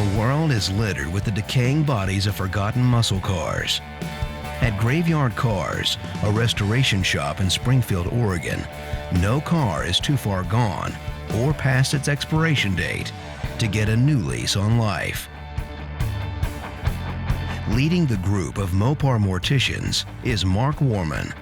The world is littered with the decaying bodies of forgotten muscle cars. At Graveyard Carz, a restoration shop in Springfield, Oregon, no car is too far gone or past its expiration date to get a new lease on life. Leading the group of Mopar morticians is Mark Warman.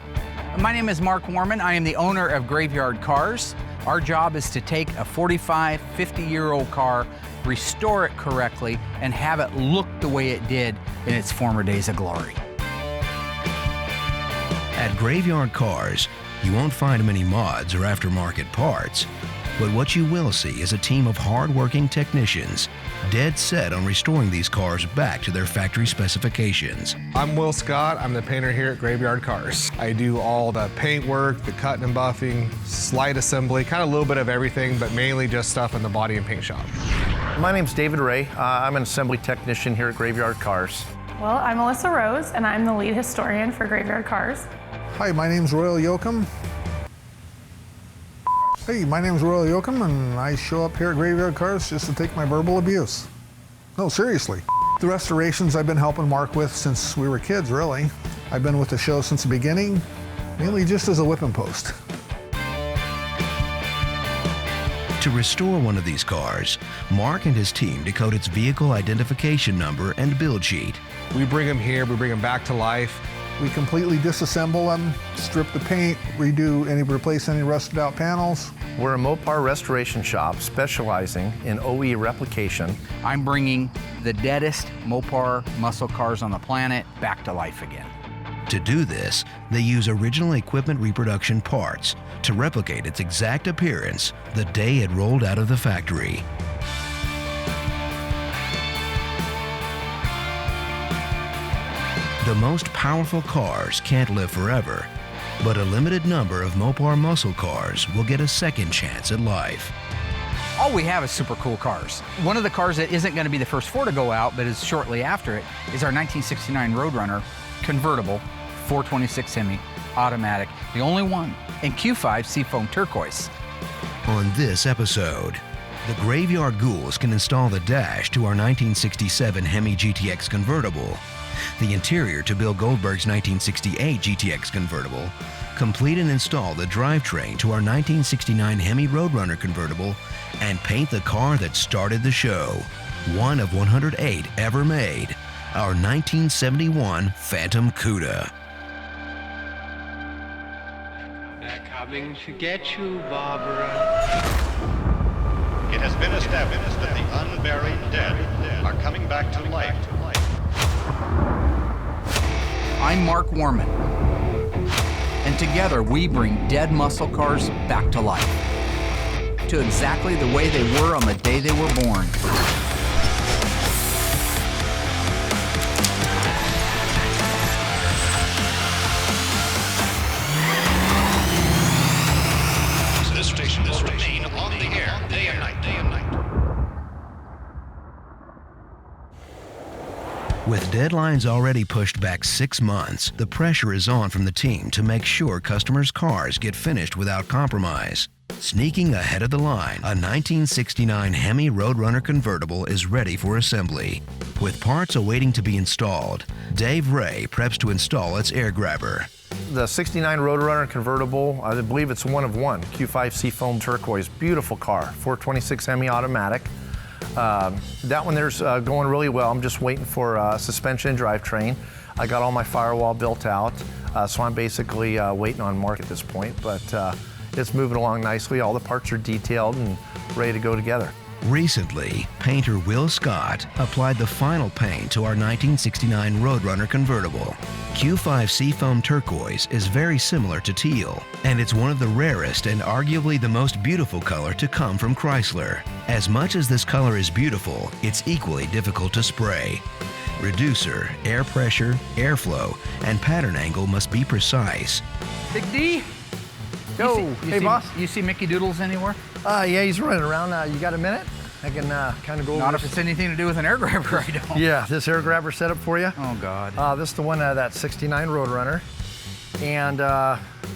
My name is Mark Warman. I am the owner of Graveyard Carz. Our job is to take a 45, 50-year-old car, restore it correctly, and have it look the way it did in its former days of glory. At Graveyard Carz, you won't find many mods or aftermarket parts, but what you will see is a team of hard-working technicians dead set on restoring these cars back to their factory specifications. I'm Will Scott. I'm the painter here at Graveyard Carz. I do all the paint work, the cutting and buffing, slight assembly, kind of a little bit of everything, but mainly just stuff in the body and paint shop. My name's David Ray. I'm an assembly technician here at Graveyard Carz. Well, I'm Alyssa Rose, and I'm the lead historian for Graveyard Carz. Hi, my name's Royal Yoakum. Hey, my name's Royal Yoakum, and I show up here at Graveyard Carz just to take my verbal abuse. No, seriously. The restorations I've been helping Mark with since we were kids, really. I've been with the show since the beginning, mainly just as a whipping post. To restore one of these cars, Mark and his team decode its vehicle identification number and build sheet. We bring them here, we bring them back to life. We completely disassemble them, strip the paint, replace any rusted out panels. We're a Mopar restoration shop specializing in OE replication. I'm bringing the deadest Mopar muscle cars on the planet back to life again. To do this, they use original equipment reproduction parts to replicate its exact appearance the day it rolled out of the factory. The most powerful cars can't live forever, but a limited number of Mopar muscle cars will get a second chance at life. All we have is super cool cars. One of the cars that isn't going to be the first four to go out, but is shortly after it, is our 1969 Roadrunner convertible 426 Hemi automatic, the only one in Q5 Seafoam Turquoise. On this episode, the Graveyard Ghouls can install the dash to our 1967 Hemi GTX convertible, the interior to Bill Goldberg's 1968 GTX convertible, complete and install the drivetrain to our 1969 Hemi Roadrunner convertible, and paint the car that started the show, one of 108 ever made, our 1971 Phantom Cuda. They're coming to get you, Barbara. It has been established that the unburied dead are coming back to life. I'm Mark Warman, and together we bring dead muscle cars back to life, to exactly the way they were on the day they were born. This station will remain on the air day and night. With deadlines already pushed back 6 months, the pressure is on from the team to make sure customers' cars get finished without compromise. Sneaking ahead of the line, a 1969 Hemi Roadrunner convertible is ready for assembly. With parts awaiting to be installed, Dave Ray preps to install its air grabber. The 69 Roadrunner convertible, I believe it's one of one, Q5 Seafoam Turquoise, beautiful car, 426 Hemi automatic. That one there's going really well. I'm just waiting for suspension and drivetrain. I got all my firewall built out, so I'm basically waiting on Mark at this point, but it's moving along nicely. All the parts are detailed and ready to go together. Recently, painter Will Scott applied the final paint to our 1969 Roadrunner convertible. Q5 Seafoam Turquoise is very similar to teal, and it's one of the rarest and arguably the most beautiful color to come from Chrysler. As much as this color is beautiful, it's equally difficult to spray. Reducer, air pressure, airflow, and pattern angle must be precise. Big D? Hey, boss. You see Mickey Doodles anywhere? Yeah, he's running around. You got a minute? I can kind of go over Not if this. it's anything to do with an air grabber, I don't. Yeah, this air grabber setup for you. Oh, God. This is the one that 69 Roadrunner. And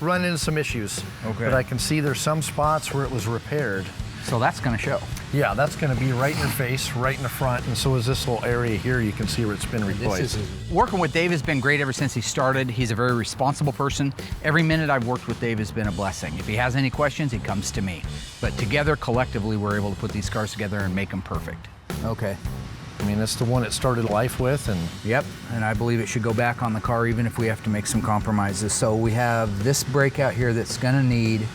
run into some issues. Okay. But I can see there's some spots where it was repaired. So that's going to show. Yeah, that's gonna be right in your face, right in the front, and so is this little area here. You can see where it's been replaced. Working with Dave has been great ever since he started. He's a very responsible person. Every minute I've worked with Dave has been a blessing. If he has any questions, he comes to me. But together, collectively, we're able to put these cars together and make them perfect. Okay. I mean, it's the one it started life with, and Yep, and I believe it should go back on the car even if we have to make some compromises. So we have this breakout here that's gonna need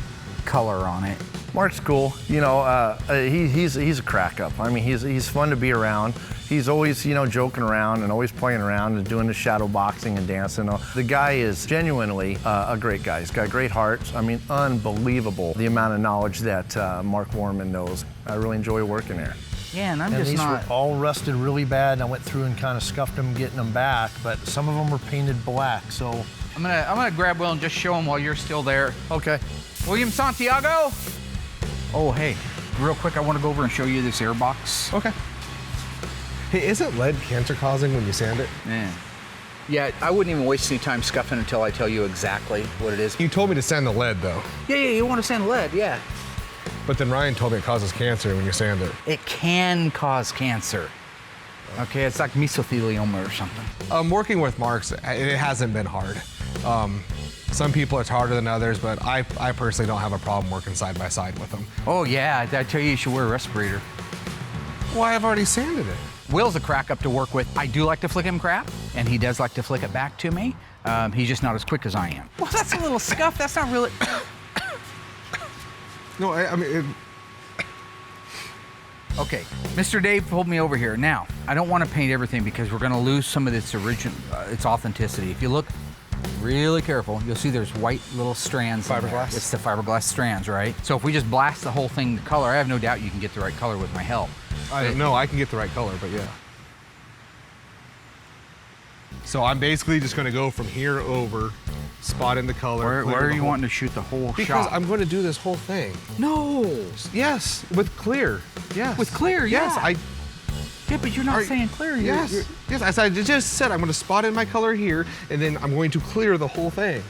color on it. Mark's cool. You know, he's a crack up. I mean, he's fun to be around. He's always, you know, joking around and always playing around and doing the shadow boxing and dancing. The guy is genuinely a great guy. He's got a great heart. I mean, unbelievable the amount of knowledge that Mark Warman knows. I really enjoy working there. Yeah, and These were all rusted really bad, and I went through and kind of scuffed them, getting them back, but some of them were painted black, so. I'm gonna grab Will and just show him while you're still there. Okay. William Santiago. Oh, hey, real quick, I want to go over and show you this air box. Okay. Hey, isn't lead cancer causing when you sand it? Yeah, I wouldn't even waste any time scuffing until I tell you exactly what it is. You told me to sand the lead though. Yeah, you want to sand lead, yeah. But then Ryan told me it causes cancer when you sand it. It can cause cancer. Okay, it's like mesothelioma or something. Working with Mark's, it hasn't been hard. Some people it's harder than others, but I personally don't have a problem working side by side with them. Oh yeah, I tell you should wear a respirator. Well, I've already sanded it. Will's a crack up to work with. I do like to flick him crap, and he does like to flick it back to me. He's just not as quick as I am. Well, that's a little scuff. That's not really. No, I mean. Okay, Mr. Dave pulled me over here. Now, I don't want to paint everything because we're going to lose some of its its authenticity. If you look really careful, you'll see there's white little strands. Fiberglass? It's the fiberglass strands, right? So if we just blast the whole thing to color, I have no doubt you can get the right color with my help. I don't know, I can get the right color, but yeah. So I'm basically just going to go from here over, spot in the color. Where are you wanting to shoot the whole because shot? Because I'm going to do this whole thing. No. Yes, with clear. Yes. With clear, yes. Yeah. Yeah, but you're not saying clear. Yes. Yes, I just said I'm going to spot in my color here, and then I'm going to clear the whole thing.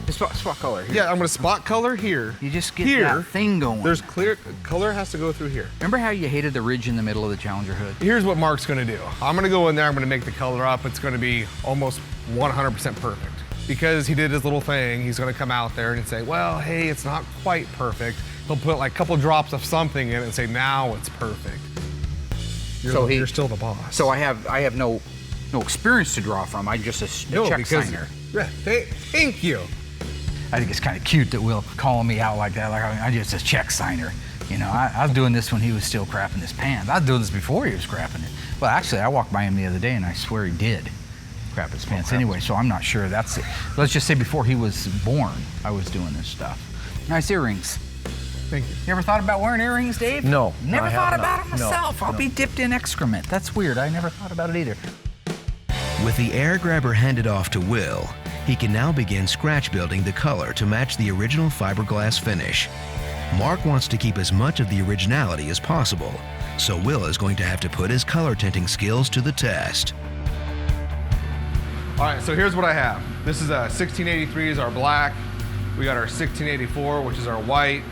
Spot color here. Yeah, I'm going to spot color here. You just get here, that thing going. There's clear, color has to go through here. Remember how you hated the ridge in the middle of the Challenger hood? Here's what Mark's going to do. I'm going to go in there, I'm going to make the color up. It's going to be almost 100% perfect. Because he did his little thing, he's going to come out there and say, well, hey, it's not quite perfect. He'll put like a couple drops of something in it and say, now it's perfect. You're still the boss. So I have no experience to draw from. I'm just a check signer. Yeah, thank you. I think it's kind of cute that Will calling me out like that. Like I'm just a check signer. You know, I was doing this when he was still crapping his pants. I was doing this before he was crapping it. Well, actually, I walked by him the other day and I swear he did crap his pants anyway. So I'm not sure that's it. Let's just say before he was born, I was doing this stuff. Nice earrings. Thank you. You ever thought about wearing earrings, Dave? No. Never thought about it myself. No. I'll be dipped in excrement. That's weird. I never thought about it either. With the air grabber handed off to Will, he can now begin scratch building the color to match the original fiberglass finish. Mark wants to keep as much of the originality as possible, so Will is going to have to put his color tinting skills to the test. All right, so here's what I have. This is a 1683 is our black. We got our 1684, which is our white.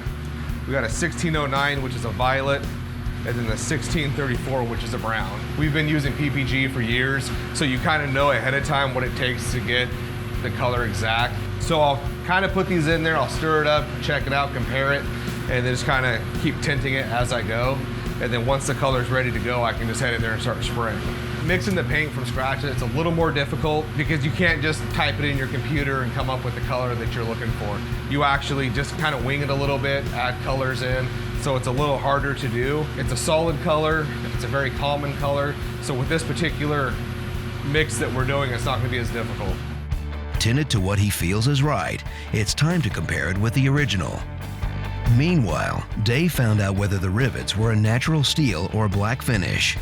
We got a 1609, which is a violet, and then the 1634, which is a brown. We've been using PPG for years, so you kind of know ahead of time what it takes to get the color exact. So I'll kind of put these in there, I'll stir it up, check it out, compare it, and then just kind of keep tinting it as I go. And then once the color's ready to go, I can just head in there and start spraying. Mixing the paint from scratch, it's a little more difficult because you can't just type it in your computer and come up with the color that you're looking for. You actually just kind of wing it a little bit, add colors in, so it's a little harder to do. It's a solid color, it's a very common color, so with this particular mix that we're doing, it's not going to be as difficult. Tinted to what he feels is right, it's time to compare it with the original. Meanwhile, Dave found out whether the rivets were a natural steel or black finish.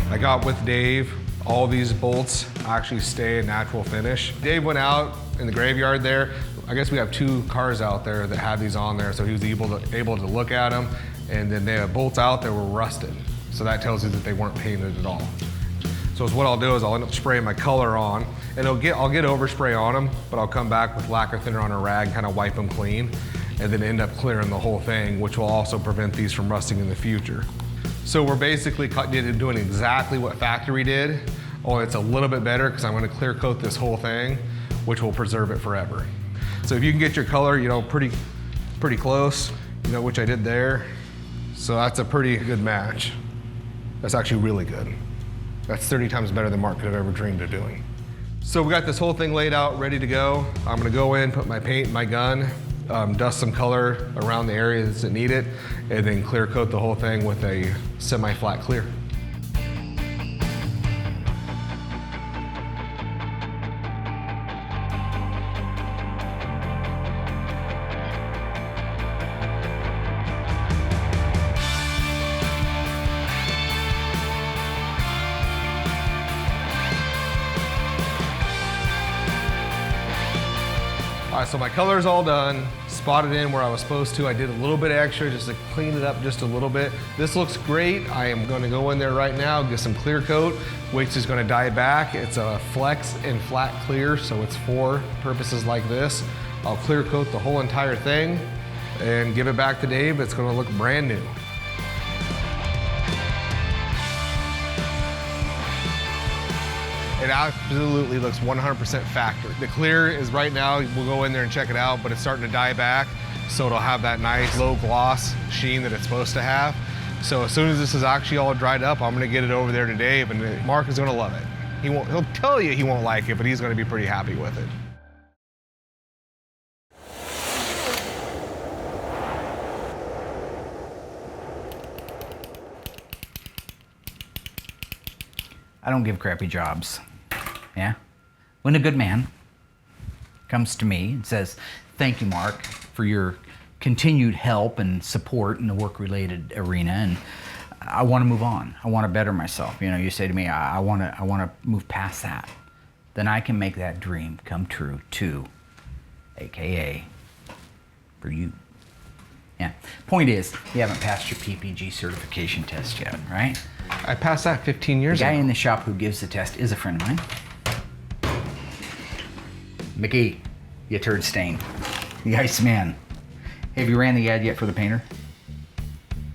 I got with Dave, all these bolts actually stay a natural finish. Dave went out in the graveyard there. I guess we have 2 cars out there that had these on there, so he was able to look at them, and then they have bolts out that were rusted. So that tells you that they weren't painted at all. So what I'll do is I'll end up spraying my color on, and I'll get overspray on them, but I'll come back with lacquer thinner on a rag, kind of wipe them clean, and then end up clearing the whole thing, which will also prevent these from rusting in the future. So we're basically doing exactly what factory did, only it's a little bit better because I'm going to clear coat this whole thing, which will preserve it forever. So if you can get your color, you know, pretty close, you know, which I did there. So that's a pretty good match. That's actually really good. That's 30 times better than Mark could have ever dreamed of doing. So we got this whole thing laid out, ready to go. I'm gonna go in, put my paint in my gun, dust some color around the areas that need it, and then clear coat the whole thing with a semi-flat clear. All right, so my color's all done, spotted in where I was supposed to. I did a little bit extra just to clean it up just a little bit. This looks great. I am gonna go in there right now, get some clear coat, which is gonna dye back. It's a flex and flat clear, so it's for purposes like this. I'll clear coat the whole entire thing and give it back to Dave. It's gonna look brand new. It absolutely looks 100% factory. The clear is right now, we'll go in there and check it out, but it's starting to dye back, so it'll have that nice low gloss sheen that it's supposed to have. So as soon as this is actually all dried up, I'm gonna get it over there to Dave, and Mark is gonna love it. He'll tell you he won't like it, but he's gonna be pretty happy with it. I don't give crappy jobs. Yeah? When a good man comes to me and says, thank you, Mark, for your continued help and support in the work-related arena, and I want to move on. I want to better myself. You know, you say to me, I want to move past that. Then I can make that dream come true too, AKA for you. Yeah. Point is, you haven't passed your PPG certification test yet, right? I passed that 15 years ago. The guy in the shop who gives the test is a friend of mine. Mickey, you turd stain. The Iceman. Have you ran the ad yet for the painter?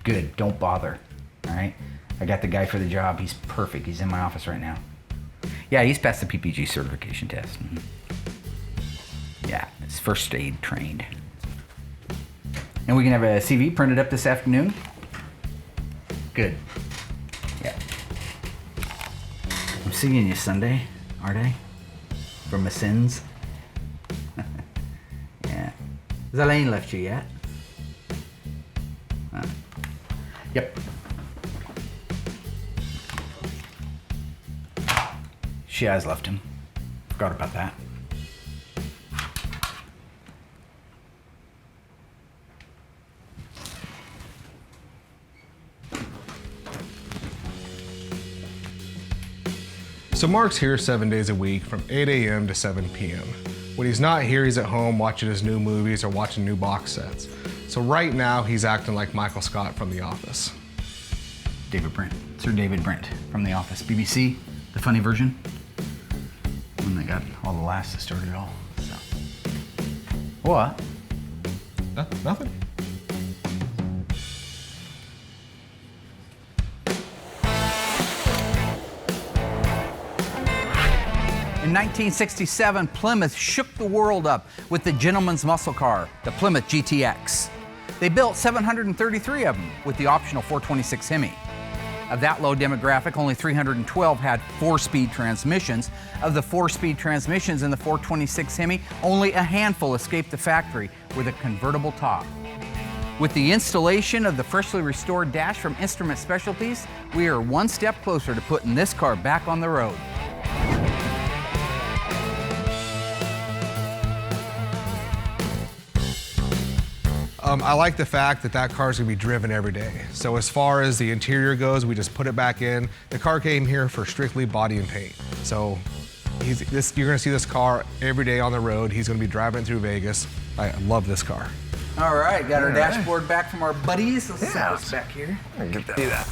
Good, don't bother, all right? I got the guy for the job. He's perfect. He's in my office right now. Yeah, he's passed the PPG certification test. Yeah, it's first aid trained. And we can have a CV printed up this afternoon? Good. Yeah. I'm seeing you Sunday, aren't I? For my sins? Yeah. Has Elaine left you yet? Yep. She has left him. Forgot about that. So Mark's here 7 days a week from 8 a.m. to 7 p.m. When he's not here, he's at home watching his new movies or watching new box sets. So right now, he's acting like Michael Scott from The Office. David Brent, Sir David Brent from The Office. BBC, the funny version. And they got all the laughs that started it all. So. What? Nothing. In 1967, Plymouth shook the world up with the gentleman's muscle car, the Plymouth GTX. They built 733 of them with the optional 426 Hemi. Of that low demographic, only 312 had 4-speed transmissions. Of the 4-speed transmissions in the 426 Hemi, only a handful escaped the factory with a convertible top. With the installation of the freshly restored dash from Instrument Specialties, we are one step closer to putting this car back on the road. I like the fact that that car's gonna be driven every day. So as far as the interior goes, we just put it back in. The car came here for strictly body and paint. So you're gonna see this car every day on the road. He's gonna be driving it through Vegas. I love this car. All right, got our dashboard back from our buddies. Let's set this back here. Get that. Do that.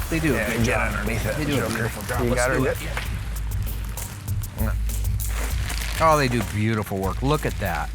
They do a good job. Underneath it. They do a beautiful job. You Let's got do it. it. Oh, they do beautiful work. Look at that.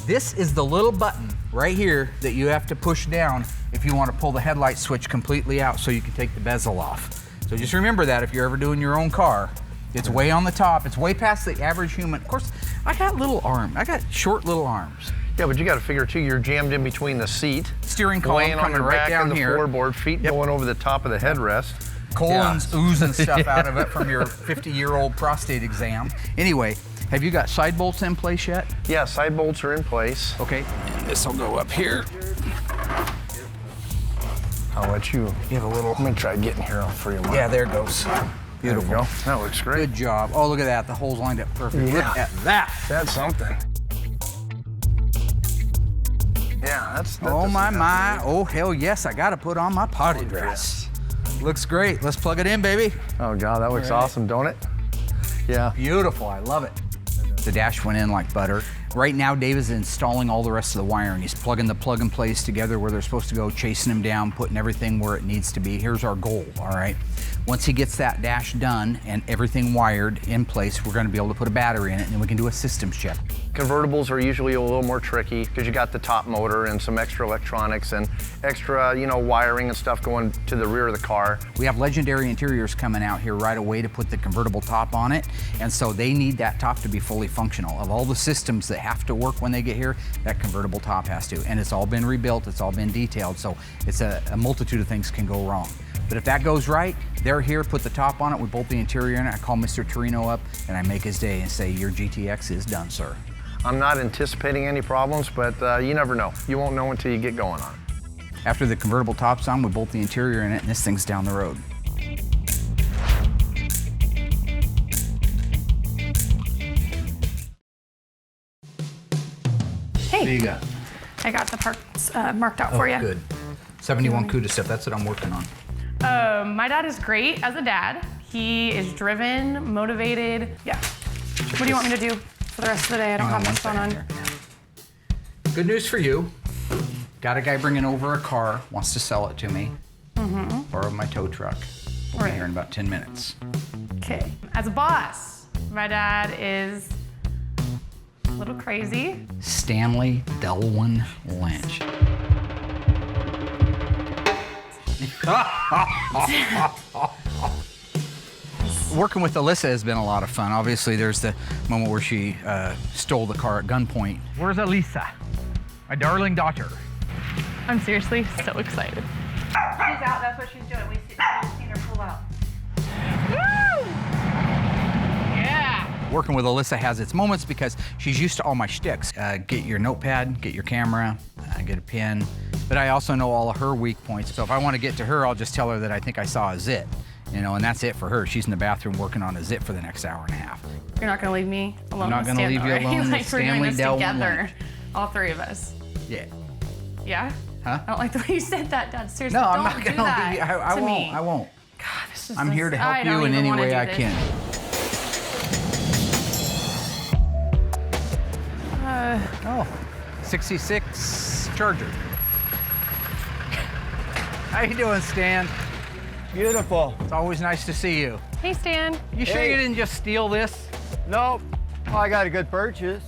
This is the little button right here that you have to push down if you want to pull the headlight switch completely out so you can take the bezel off. So just remember that if you're ever doing your own car. It's way on the top. It's way past the average human. Of course, I got little arms. I got short little arms. Yeah, but you got to figure too, you're jammed in between the seat, Steering column weighing on coming the right back down of the here. floorboard, feet going over the top of the headrest. Colon's oozing stuff out of it from your 50-year-old prostate exam. Anyway, have you got side bolts in place yet? Yeah, side bolts are in place. Okay, and this will go up here. I'll let you. You have a little. I'm gonna try getting here for you. Mark. Yeah, there it goes. Beautiful. There we go. That looks great. Good job. Oh, look at that. The holes lined up perfect. Yeah. Look at that. That's something. Yeah, that's. Oh my. Oh hell yes! I got to put on my party dress. Looks great. Let's plug it in, baby. Oh God, that looks awesome, don't it? Yeah. Beautiful. I love it. The dash went in like butter. Right now, Dave is installing all the rest of the wiring. He's plugging the plug and plays together where they're supposed to go, chasing them down, putting everything where it needs to be. Here's our goal, all right? Once he gets that dash done and everything wired in place, we're gonna be able to put a battery in it and then we can do a systems check. Convertibles are usually a little more tricky because you got the top motor and some extra electronics and extra, wiring and stuff going to the rear of the car. We have Legendary Interiors coming out here right away to put the convertible top on it, and so they need that top to be fully functional. Of all the systems that have to work when they get here, that convertible top has to, and it's all been rebuilt, it's all been detailed, so it's a multitude of things can go wrong. But if that goes right, they're here, put the top on it, we bolt the interior in it, I call Mr. Torino up, and I make his day and say, your GTX is done, sir. I'm not anticipating any problems, but you never know. You won't know until you get going on it. After the convertible top's on, we bolt the interior in it, and this thing's down the road. Hey, What do you got? I got the parts marked out for you. Good. 71 Cuda stuff, that's what I'm working on. My dad is great as a dad. He is driven, motivated. Yeah. What do you want me to do for the rest of the day? I don't have much going on. Good news for you. Got a guy bringing over a car, wants to sell it to me. Borrow my tow truck. We'll be here in about 10 minutes. Okay. As a boss, my dad is a little crazy. Stanley Delwyn Lynch. Working with Allysa has been a lot of fun. Obviously, there's the moment where she stole the car at gunpoint. Where's Allysa? My darling daughter. I'm seriously so excited. She's out, that's what she's doing. We've seen her pull out. Woo! Yeah! Working with Allysa has its moments because she's used to all my shticks. Get your notepad, get your camera, get a pen. But I also know all of her weak points. So if I want to get to her, I'll just tell her that I think I saw a zit. And that's it for her. She's in the bathroom working on a zit for the next hour and a half. You're not gonna leave me alone. I'm not with gonna Stan, leave you though, right? alone with Like we're doing Stanley this Delwyn together, Lynch. all three of us. Yeah. Yeah? Huh? I don't like the way you said that, Dad. Seriously, No, I'm don't not do gonna that leave you. I to won't. me. I won't. God, this is I'm here to help I you don't in even any wanna way do I this. can. Oh, 66 Charger. How you doing, Stan? Beautiful. It's always nice to see you. Hey, Stan. You sure Hey. you didn't just steal this? Nope. Oh, I got a good purchase.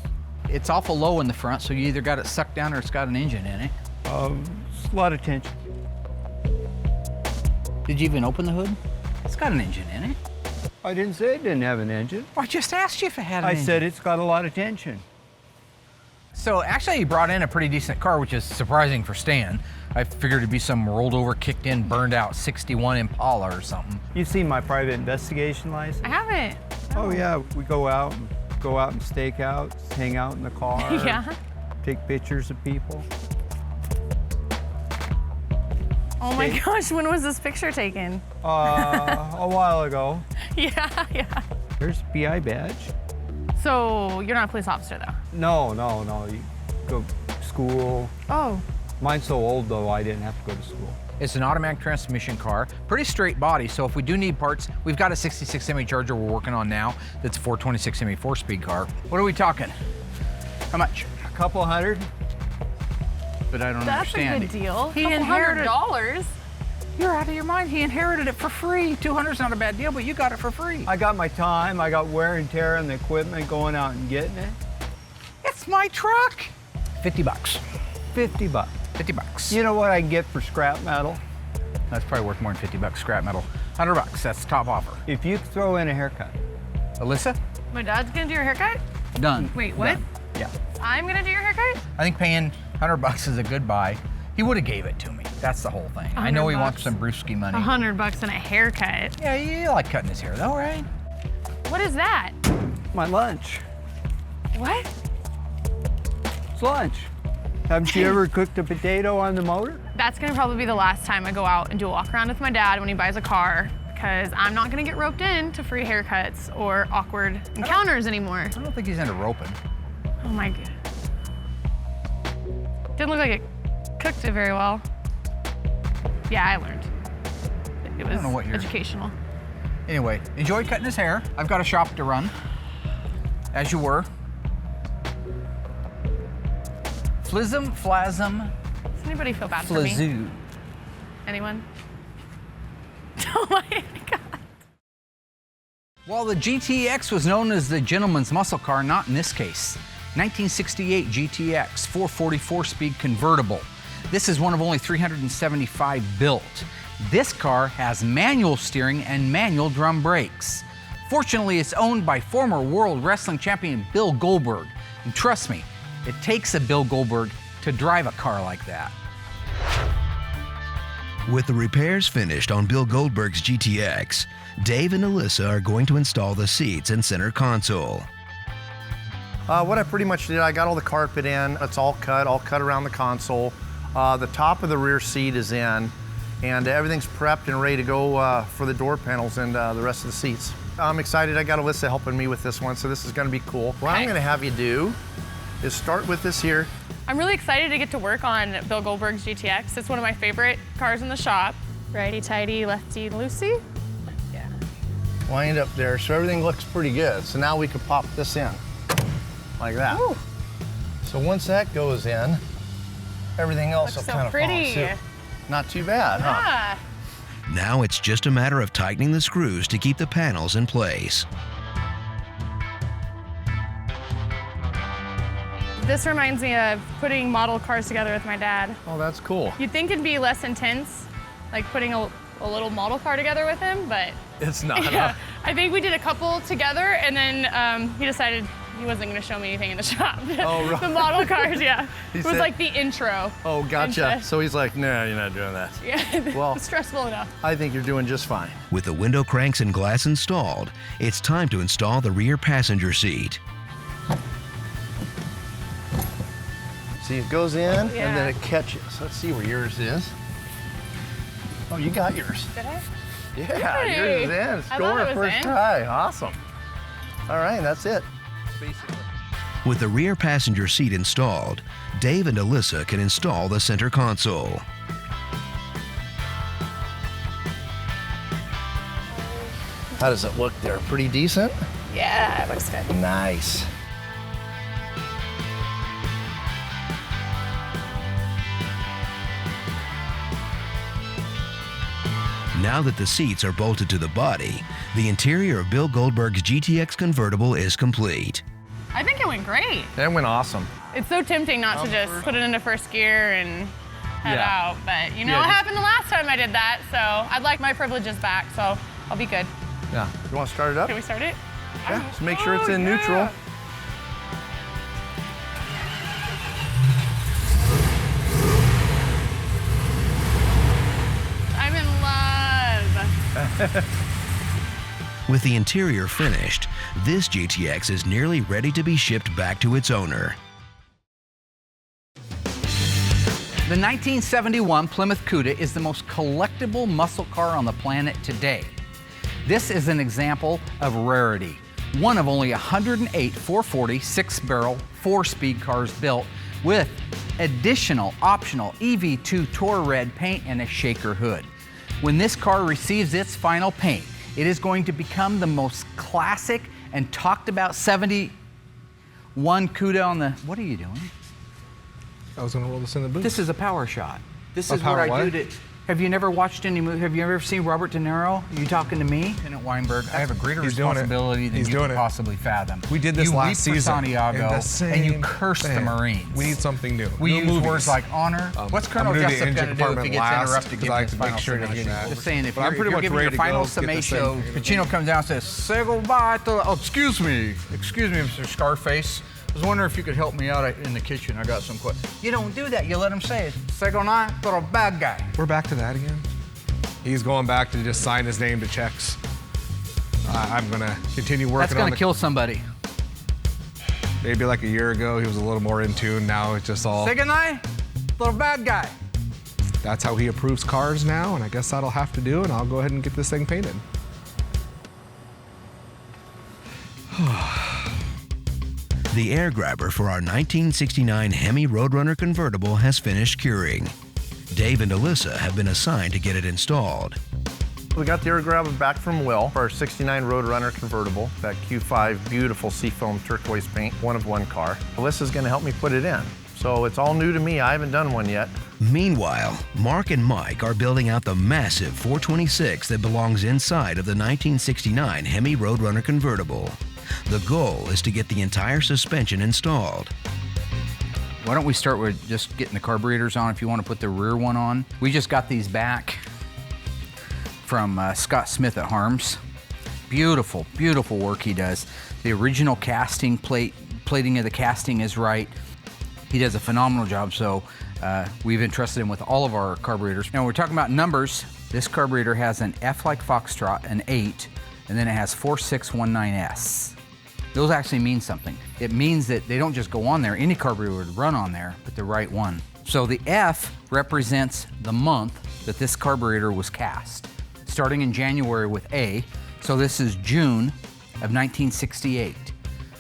It's awful low in the front, so you either got it sucked down or it's got an engine in it. It's a lot of tension. Did you even open the hood? It's got an engine in it. I didn't say it didn't have an engine. Well, I just asked you if it had an I engine. said it's got a lot of tension. So actually, you brought in a pretty decent car, which is surprising for Stan. I figured it'd be some rolled over, kicked in, burned out 61 Impala or something. You've seen my private investigation license? I haven't. Oh yeah, we go out and stake out, hang out in the car. Yeah. Take pictures of people. Oh my gosh, when was this picture taken? A while ago. Yeah. Here's BI badge. So you're not a police officer, though? No. You go to school. Oh. Mine's so old though, I didn't have to go to school. It's an automatic transmission car, pretty straight body, so if we do need parts, we've got a 66 Hemi Charger we're working on now that's a 426 Hemi 4-speed car. What are we talking? How much? A couple hundred. But I don't That's understand. a good deal. He $200. inherited- You're out of your mind. He inherited it for free. $200's not a bad deal, but you got it for free. I got my time, I got wear and tear on the equipment going out and getting it. It's my truck. $50. 50 bucks. 50 bucks. You know what I can get for scrap metal? That's probably worth more than 50 bucks scrap metal. 100 bucks, that's the top offer. If you throw in a haircut. Allysa? My dad's gonna do your haircut? Done. Wait, what? Done. Yeah. I'm gonna do your haircut? I think paying 100 bucks is a good buy. He would have gave it to me. That's the whole thing. I know he wants some brewski money. 100 bucks and a haircut. Yeah, you like cutting his hair though, right? What is that? My lunch. What? It's lunch. Haven't you ever cooked a potato on the motor? That's gonna probably be the last time I go out and do a walk around with my dad when he buys a car, because I'm not gonna get roped in to free haircuts or awkward encounters anymore. I don't think he's into roping. Oh my god. Didn't look like it cooked it very well. Yeah, I learned. It was know what you're- educational. Anyway, enjoyed cutting his hair. I've got a shop to run, as you were. Flism, flasm, Does anybody feel bad for me? flazoo. Anyone? Oh my god. While the GTX was known as the gentleman's muscle car, not in this case. 1968 GTX 444-speed convertible. This is one of only 375 built. This car has manual steering and manual drum brakes. Fortunately, it's owned by former World Wrestling Champion Bill Goldberg. And trust me, it takes a Bill Goldberg to drive a car like that. With the repairs finished on Bill Goldberg's GTX, Dave and Allysa are going to install the seats and center console. What I pretty much did, I got all the carpet in. It's all cut around the console. The top of the rear seat is in, and everything's prepped and ready to go for the door panels and the rest of the seats. I'm excited. I got Allysa helping me with this one, so this is going to be cool. What I'm going to have you do is start with this here. I'm really excited to get to work on Bill Goldberg's GTX. It's one of my favorite cars in the shop. Righty-tighty, lefty-loosey. Yeah. Wind up there, so everything looks pretty good. So now we can pop this in, like that. Ooh. So once that goes in, everything else Looks will so kind of follow pretty. suit. Not too bad, huh? Ah. Now it's just a matter of tightening the screws to keep the panels in place. This reminds me of putting model cars together with my dad. Oh, that's cool. You'd think it'd be less intense, like putting a little model car together with him, but It's not, yeah, huh? I think we did a couple together, and then he decided he wasn't going to show me anything in the shop. Oh, right. The model cars, yeah. He It was said- like the intro. Oh, gotcha. Into- So he's like, no, you're not doing that. Yeah, Well- it's stressful enough. I think you're doing just fine. With the window cranks and glass installed, it's time to install the rear passenger seat. See, it goes in and Yeah. then it catches. Let's see where yours is. Oh, you got yours. Did I? Yeah, Hey, yours is in. I thought Score it was first in. try. Awesome. All right, that's it. With the rear passenger seat installed, Dave and Allysa can install the center console. How does it look there? Pretty decent? Yeah, it looks good. Nice. Now that the seats are bolted to the body, the interior of Bill Goldberg's GTX convertible is complete. I think it went great. That went awesome. It's so tempting not to just put it into first gear and head Yeah. out, but you know Yeah, what just- happened the last time I did that, so I'd like my privileges back, so I'll be good. Yeah. You want to start it up? Can we start it? Yeah. Just make sure it's Oh, in yeah. neutral. I'm in love. With the interior finished, this GTX is nearly ready to be shipped back to its owner. The 1971 Plymouth Cuda is the most collectible muscle car on the planet today. This is an example of rarity. One of only 108 440 6-barrel 4-speed cars built with additional optional EV2 Tour Red paint and a shaker hood. When this car receives its final paint, it is going to become the most classic and talked about 71 Cuda on the, what are you doing? I was gonna roll this in the booth. This is a power shot. This A is what power I what? do to Have you never watched any movie? Have you ever seen Robert De Niro? Are you talking to me? Lieutenant Weinberg, I have a greater responsibility than you can possibly fathom. We did this last season. You leap for Santiago, and you curse the Marines. We need something new. We use words like honor. What's Colonel Jessup going to do if he gets interrupted? Because I like to make sure that Just saying, if you're giving your final summation, Pacino comes down and says, say goodbye to, oh, excuse me, Mr. Scarface. I was wondering if you could help me out in the kitchen. I got some questions. You don't do that. You let him say it. Say goodnight to a bad guy. We're back to that again. He's going back to just sign his name to checks. I'm going to continue working on That's going to kill somebody. Maybe like a year ago, he was a little more in tune. Now it's just all... Say goodnight, little bad guy. That's how he approves cars now, and I guess that'll have to do, and I'll go ahead and get this thing painted. The air grabber for our 1969 Hemi Roadrunner convertible has finished curing. Dave and Allysa have been assigned to get it installed. We got the air grabber back from Will for our 69 Roadrunner convertible, that Q5 beautiful seafoam turquoise paint, one-of-one car. Alyssa's gonna help me put it in. So it's all new to me, I haven't done one yet. Meanwhile, Mark and Mike are building out the massive 426 that belongs inside of the 1969 Hemi Roadrunner convertible. The goal is to get the entire suspension installed. Why don't we start with just getting the carburetors on if you want to put the rear one on. We just got these back from Scott Smith at Harms. Beautiful, beautiful work he does. The original casting plating of the casting is right. He does a phenomenal job, so we've entrusted him with all of our carburetors. Now we're talking about numbers. This carburetor has an F like Foxtrot, an 8, and then it has 4619S. Those actually mean something. It means that they don't just go on there. Any carburetor would run on there, but the right one. So the F represents the month that this carburetor was cast, starting in January with A. So this is June of 1968.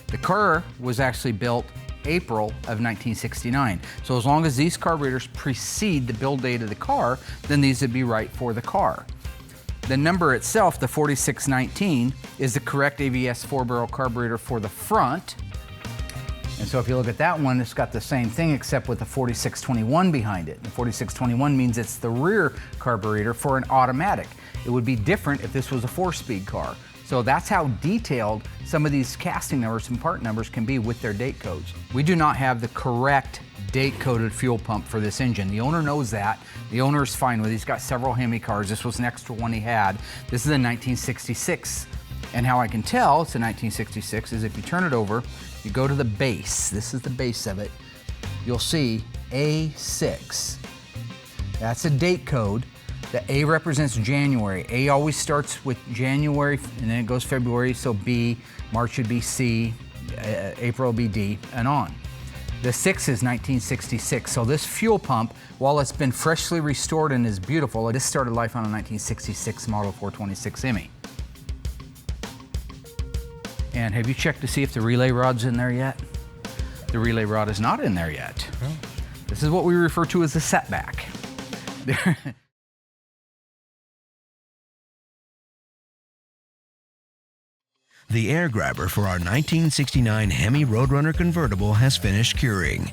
The car was actually built April of 1969. So as long as these carburetors precede the build date of the car, then these would be right for the car. The number itself, the 4619, is the correct AVS 4-barrel carburetor for the front. And so if you look at that one, it's got the same thing except with the 4621 behind it. The 4621 means it's the rear carburetor for an automatic. It would be different if this was a 4-speed car. So that's how detailed some of these casting numbers and part numbers can be with their date codes. We do not have the correct date-coded fuel pump for this engine. The owner knows that. The owner is fine with it. He's got several Hemi cars. This was an extra one he had. This is a 1966. And how I can tell it's a 1966 is if you turn it over, you go to the base. This is the base of it. You'll see A6. That's a date code. The A represents January. A always starts with January and then it goes February, so B, March would be C, April will be D, and on. The 6 is 1966, so this fuel pump, while it's been freshly restored and is beautiful, this started life on a 1966 model 426 Hemi. And have you checked to see if the relay rod's in there yet? The relay rod is not in there yet. Oh. This is what we refer to as the setback. The air grabber for our 1969 Hemi Roadrunner convertible has finished curing.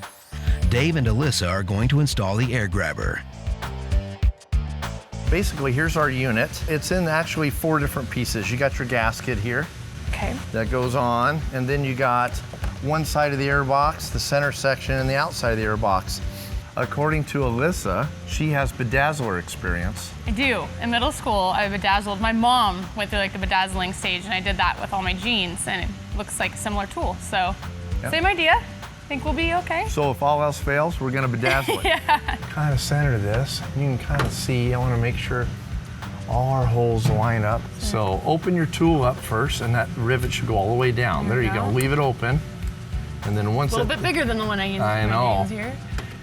Dave and Allysa are going to install the air grabber. Basically, here's our unit. It's in actually 4 different pieces. You got your gasket here. Okay. That goes on, and then you got one side of the air box, the center section, and the outside of the air box. According to Allysa, she has bedazzler experience. I do. In middle school, I bedazzled. My mom went through like the bedazzling stage, and I did that with all my jeans, and it looks like a similar tool. So, yep. Same idea. I think we'll be okay. So if all else fails, we're gonna bedazzle it. Yeah. Kind of center this. You can kind of see, I wanna make sure all our holes line up. So open your tool up first, and that rivet should go all the way down. There you go. Leave it open. And then once a little bit bigger than the one I used. I know. Here.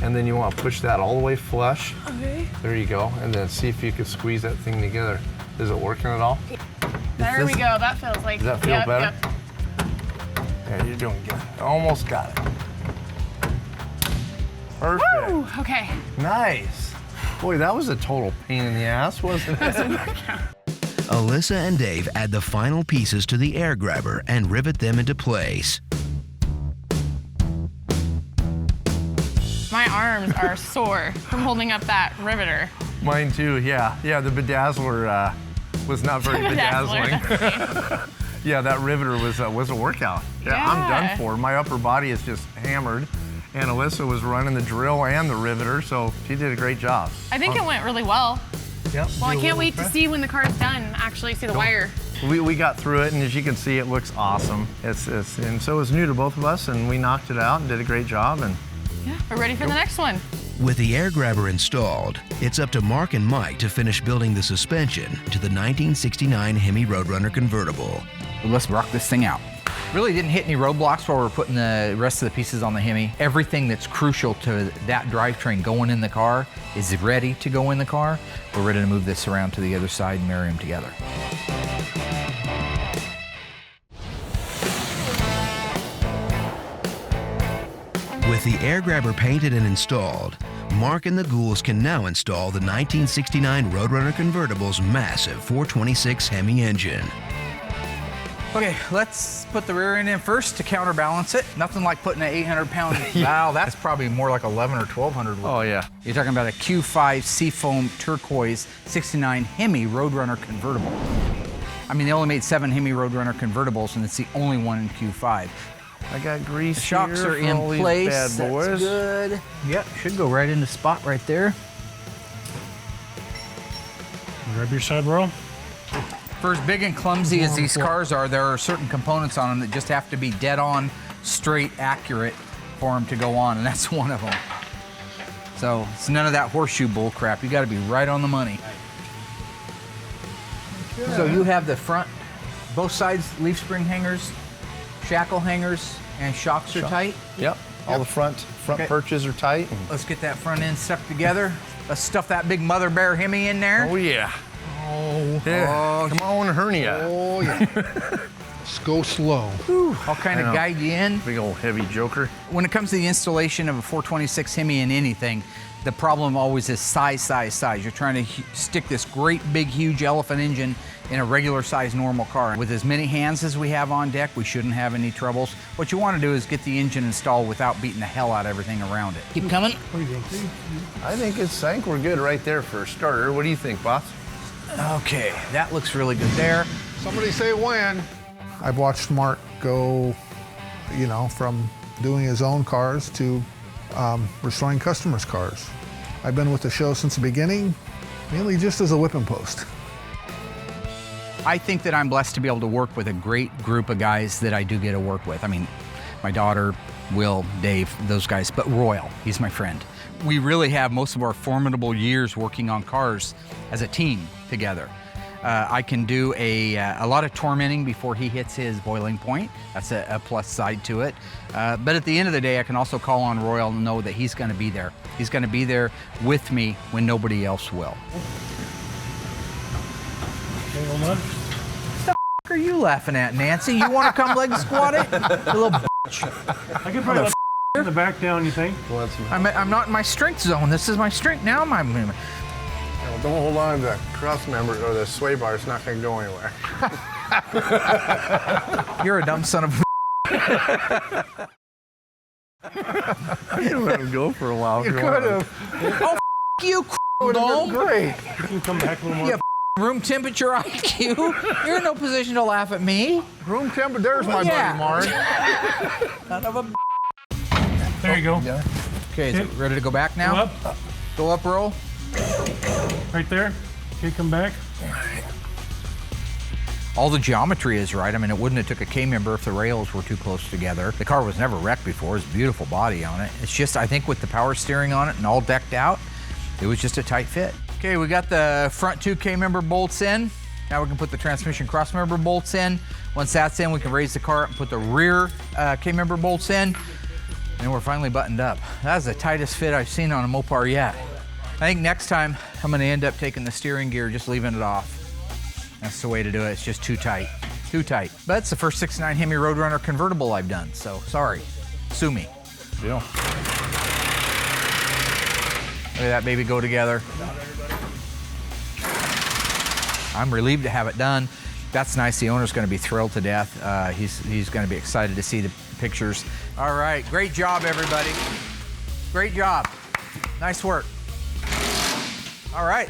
And then you want to push that all the way flush. Okay. There you go. And then see if you can squeeze that thing together. Is it working at all? There we go. That feels like. Does that feel better? Yep. Yeah, you're doing good. Almost got it. Perfect. Woo! Okay. Nice. Boy, that was a total pain in the ass, wasn't it? Allysa and Dave add the final pieces to the air grabber and rivet them into place. My arms are sore from holding up that riveter. Mine too, yeah. Yeah, the bedazzler was not very bedazzling. Yeah, that riveter was a workout. Yeah, I'm done for. My upper body is just hammered. And Allysa was running the drill and the riveter, so she did a great job. I think it went really well. Yep. Well, I can't wait to see when the car's done, actually see the wire. We got through it, and as you can see, it looks awesome. And so it was new to both of us, and we knocked it out and did a great job. And yeah, we're ready for the next one. With the air grabber installed, it's up to Mark and Mike to finish building the suspension to the 1969 Hemi Roadrunner convertible. Let's rock this thing out. Really didn't hit any roadblocks while we're putting the rest of the pieces on the Hemi. Everything that's crucial to that drivetrain going in the car is ready to go in the car. We're ready to move this around to the other side and marry them together. With the air grabber painted and installed, Mark and the Ghouls can now install the 1969 Roadrunner convertible's massive 426 Hemi engine. Okay, let's put the rear end in first to counterbalance it. Nothing like putting an 800-pound valve. That's probably more like 11 or 1,200. oh yeah. You're talking about a Q5 Seafoam Turquoise 69 Hemi Roadrunner convertible. I mean, they only made 7 Hemi Roadrunner convertibles, and it's the only one in Q5. I got grease. The shocks here are for in all these place. Bad boys. That's good. Yep, should go right into spot right there. Grab your side roll. For as big and clumsy as these cars are, there are certain components on them that just have to be dead on, straight, accurate for them to go on, and that's one of them. So it's none of that horseshoe bull crap. You got to be right on the money. Okay. So you have the front, both sides leaf spring hangers, shackle hangers, and shocks are tight? Yep. All the front perches are tight. Let's get that front end stuck together. Let's stuff that big mother bear Hemi in there. Oh yeah. Oh, yeah. Come on, hernia. Oh yeah. Just go slow. Whew. I'll kind of guide you in. Big old heavy joker. When it comes to the installation of a 426 Hemi in anything, the problem always is size. You're trying to stick this great big huge elephant engine in a regular size normal car. With as many hands as we have on deck, we shouldn't have any troubles. What you want to do is get the engine installed without beating the hell out of everything around it. Keep coming. I think we're good right there for a starter. What do you think, boss? Okay, that looks really good there. Somebody say when. I've watched Mark go, you know, from doing his own cars to restoring customers' cars. I've been with the show since the beginning, mainly just as a whipping post. I think that I'm blessed to be able to work with a great group of guys that I do get to work with. I mean, my daughter, Will, Dave, those guys, but Royal, he's my friend. We really have most of our formidable years working on cars as a team together. I can do a lot of tormenting before he hits his boiling point. That's a plus side to it. But at the end of the day, I can also call on Royal and know that he's going to be there. He's going to be there with me when nobody else will. What the f*** are you laughing at, Nancy? You want to come leg squat it? You little bitch. I could probably let the back down, you think? I'm not in my strength zone. This is my strength now. Don't hold on to the cross member or the sway bar. It's not going to go anywhere. You're a dumb son of a I could have let him go for a while. You could have. Oh, you, no. Great. You can come back a little more. Yeah, room temperature IQ. You're in no position to laugh at me. Room temperature, there's my buddy Mark. Son of a. There you go. Yeah. Okay, is it ready to go back now? Go up. Go up, roll. Right there. Okay, come back. All the geometry is right. I mean, it wouldn't have took a K-member if the rails were too close together. The car was never wrecked before. It's a beautiful body on it. It's just, I think with the power steering on it and all decked out, it was just a tight fit. Okay, we got the front 2 K-member bolts in. Now we can put the transmission cross-member bolts in. Once that's in, we can raise the car up and put the rear K-member bolts in. And we're finally buttoned up. That's the tightest fit I've seen on a Mopar yet. I think next time I'm gonna end up taking the steering gear, just leaving it off. That's the way to do it. It's just too tight. Too tight. But it's the first 69 Hemi Roadrunner convertible I've done, so sorry. Sue me. Deal. Look at that baby go together. I'm relieved to have it done. That's nice. The owner's going to be thrilled to death. He's going to be excited to see the pictures. All right, great job, everybody. Great job. Nice work. All right.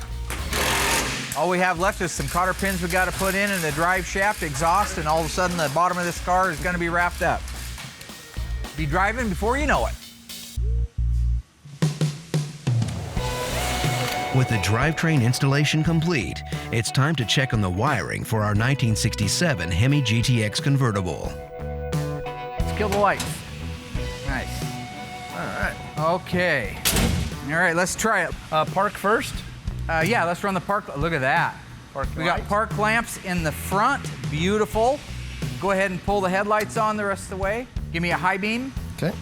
All we have left is some cotter pins we got to put in and the drive shaft, exhaust, and all of a sudden the bottom of this car is going to be wrapped up. Be driving before you know it. With the drivetrain installation complete, it's time to check on the wiring for our 1967 Hemi GTX convertible. Let's kill the lights. Nice. All right. Okay. All right, let's try it. Park first? Yeah, let's run the park. Look at that. We got park lamps in the front. Beautiful. Go ahead and pull the headlights on the rest of the way. Give me a high beam. Okay.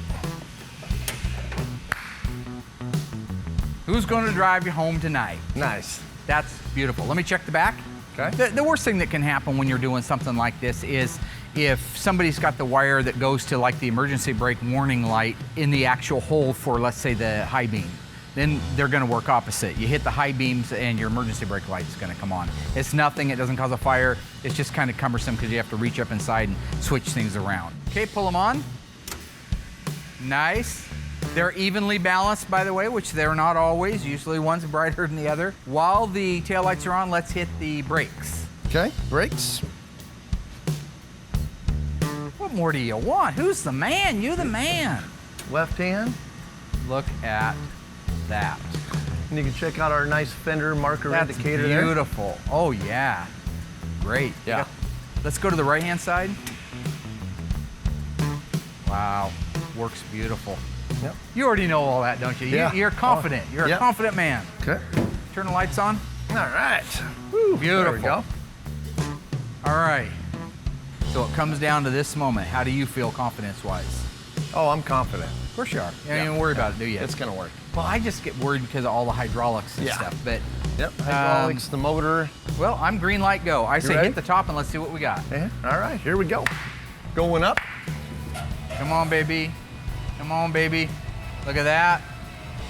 Who's going to drive you home tonight? Nice. That's beautiful. Let me check the back. Okay. The worst thing that can happen when you're doing something like this is if somebody's got the wire that goes to like the emergency brake warning light in the actual hole for, let's say, the high beam, then they're going to work opposite. You hit the high beams and your emergency brake light is going to come on. It's nothing. It doesn't cause a fire. It's just kind of cumbersome because you have to reach up inside and switch things around. Okay, pull them on. Nice. They're evenly balanced, by the way, which they're not always. Usually one's brighter than the other. While the taillights are on, let's hit the brakes. Okay, brakes. What more do you want? Who's the man? You the man. Left hand. Look at that. And you can check out our nice fender marker indicator there. Beautiful. Oh, yeah. Great. Yeah. Let's go to the right-hand side. Wow. Works beautiful. Yep. You already know all that, don't you? Yeah. You're confident. You're a confident man. Okay. Turn the lights on. All right. Woo, beautiful. There we go. All right. So it comes down to this moment. How do you feel confidence-wise? Oh, I'm confident. Of course you are. You don't even worry about it, do you? It's going to work. Well, I just get worried because of all the hydraulics and stuff. But yep, hydraulics, the motor. Well, I'm green light go. I say ready? hit the top and let's see what we got. Yeah. All right, here we go. Going up. Come on, baby. Come on, baby. Look at that.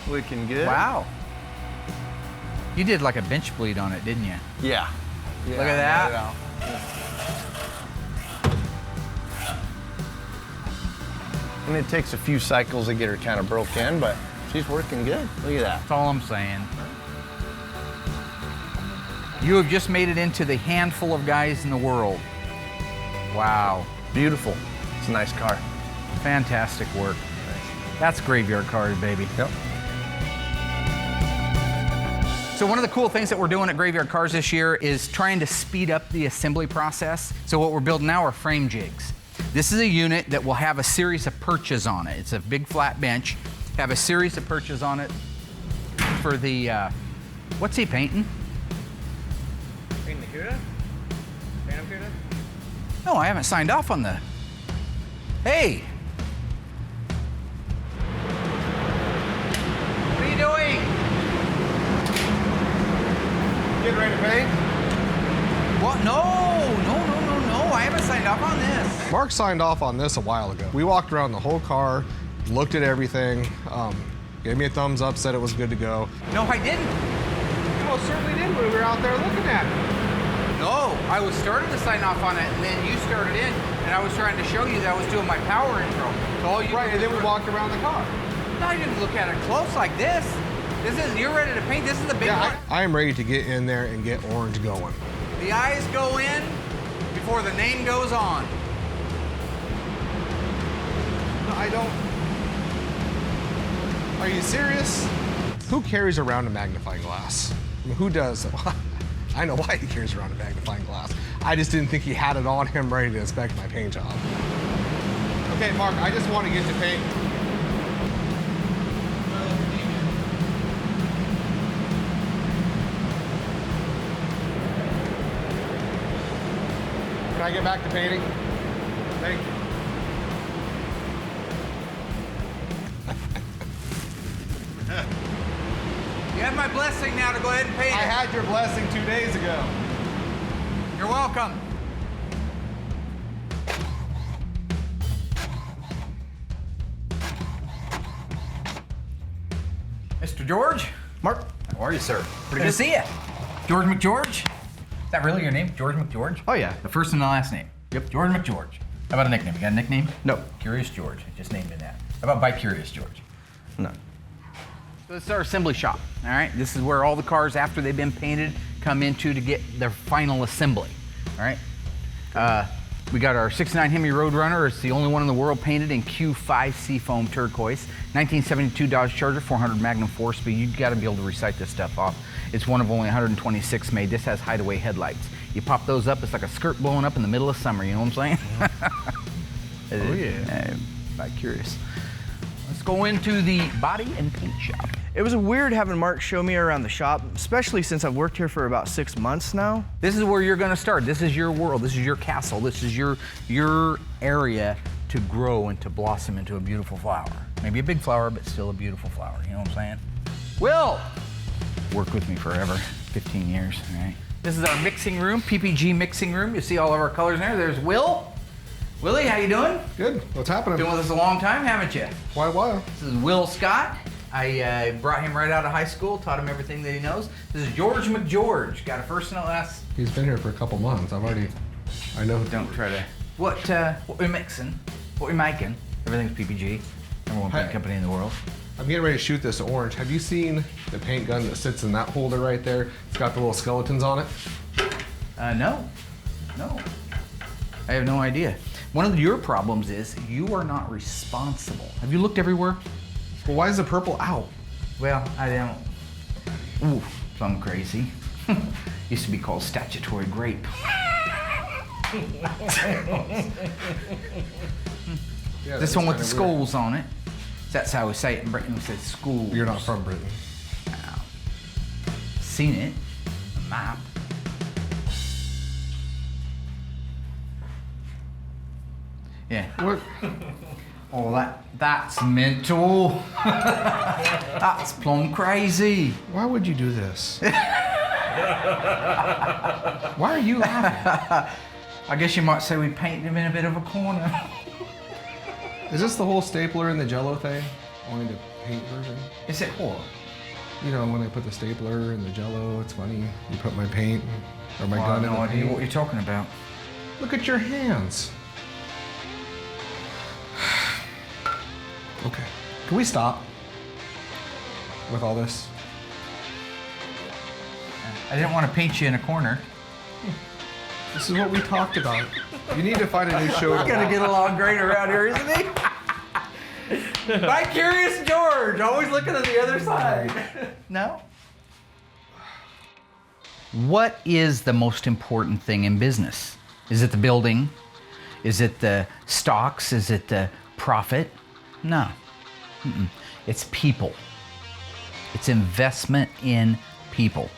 Looking good. Wow. You did like a bench bleed on it, didn't you? Yeah. Look at that. And it takes a few cycles to get her kind of broke in, but she's working good. Look at that. That's all I'm saying. You have just made it into the handful of guys in the world. Wow. Beautiful. It's a nice car. Fantastic work. That's Graveyard Cars, baby. Yep. So one of the cool things that we're doing at Graveyard Cars this year is trying to speed up the assembly process. So what we're building now are frame jigs. This is a unit that will have a series of perches on it. It's a big flat bench. Have a series of perches on it for the, what's he painting? Painting the Cuda? Phantom Cuda? No, I haven't signed off on the, hey! What are you doing? Getting ready to paint? What? No. I haven't signed off on this. Mark signed off on this a while ago. We walked around the whole car, looked at everything, gave me a thumbs up, said it was good to go. No, I didn't. You most certainly did when we were out there looking at it. No, I was starting to sign off on it, and then you started in, and I was trying to show you that I was doing my power intro. So all you right, and then we walked around the car. No, I didn't look at it close like this. You're ready to paint. This is the big one. I am ready to get in there and get orange going. The eyes go in before the name goes on. No, I don't. Are you serious? Who carries around a magnifying glass? I mean, who does? I know why he carries around a magnifying glass. I just didn't think he had it on him ready to inspect my paint job. Okay, Mark, I just want to get to paint. Can I get back to painting? Thank you. You have my blessing now to go ahead and paint it. I had your blessing 2 days ago. You're welcome. Mr. George? Mark, how are you, sir? Pretty good to see you. George McGeorge? Is that really your name, George McGeorge? Oh, yeah. The first and the last name? Yep. George McGeorge. How about a nickname? You got a nickname? No. Curious George. I just named it that. How about Bi-Curious George? No. So this is our assembly shop, all right? This is where all the cars, after they've been painted, come into to get their final assembly, all right? We got our 69 Hemi Roadrunner. It's the only one in the world painted in Q5 Seafoam turquoise. 1972 Dodge Charger, 400 Magnum 4-speed. You've got to be able to recite this stuff off. It's one of only 126 made. This has hideaway headlights. You pop those up, it's like a skirt blowing up in the middle of summer, you know what I'm saying? Oh yeah. I'm curious. Let's go into the body and paint shop. It was weird having Mark show me around the shop, especially since I've worked here for about 6 months now. This is where you're gonna start. This is your world. This is your castle. This is your area to grow and to blossom into a beautiful flower. Maybe a big flower, but still a beautiful flower. You know what I'm saying? Will! Worked with me forever, 15 years, all right? This is our mixing room, PPG mixing room. You see all of our colors in there. There's Will. Willie, how you doing? Good. What's happening? Been with us a long time, haven't you? Why a while? This is Will Scott. I brought him right out of high school, taught him everything that he knows. This is George McGeorge. Got a first and a last. He's been here for a couple months. I know. Don't try to. What we're mixing, what we're making. Everything's PPG. Number one paint company in the world. I'm getting ready to shoot this orange. Have you seen the paint gun that sits in that holder right there? It's got the little skeletons on it. No. I have no idea. One of your problems is you are not responsible. Have you looked everywhere? Well, why is the purple out? Well, I don't. Ooh, plum crazy. Used to be called statutory grape. Yeah, this one with the kinda skulls on it. That's how we say it in Britain. We say schools. You're not from Britain. No. Seen it. A map. Yeah. What? Oh, that's mental. That's plumb crazy. Why would you do this? Why are you laughing? I guess you might say we painted him in a bit of a corner. Is this the whole stapler and the Jello thing? Only the paint version? Is it what? You know, when I put the stapler and the Jello, it's funny. You put my paint or my gun in the I have no idea paint. what you're talking about. Look at your hands. Okay. Can we stop with all this? I didn't want to paint you in a corner. This is what we talked about. You need to find a new show. He's gonna get along great around here, isn't he? My curious George, always looking at the other side. No? What is the most important thing in business? Is it the building? Is it the stocks? Is it the profit? No. It's people. It's investment in people.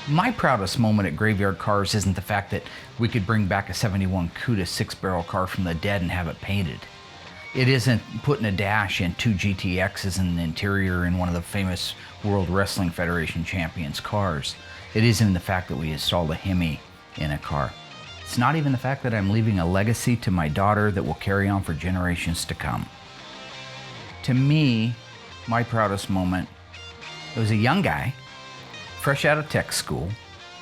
My proudest moment at Graveyard Carz isn't the fact that we could bring back a 71 Cuda 6-barrel car from the dead and have it painted. It isn't putting a dash in 2 GTXs in the interior in one of the famous World Wrestling Federation champions' cars. It isn't the fact that we installed a Hemi in a car. It's not even the fact that I'm leaving a legacy to my daughter that will carry on for generations to come. To me, my proudest moment, it was a young guy, fresh out of tech school,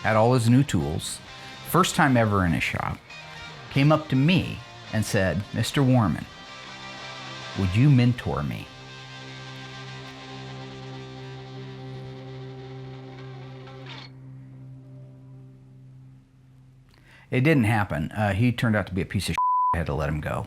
had all his new tools, first time ever in a shop, came up to me and said, "Mr. Warman, would you mentor me?" It didn't happen. He turned out to be a piece of shit. I had to let him go.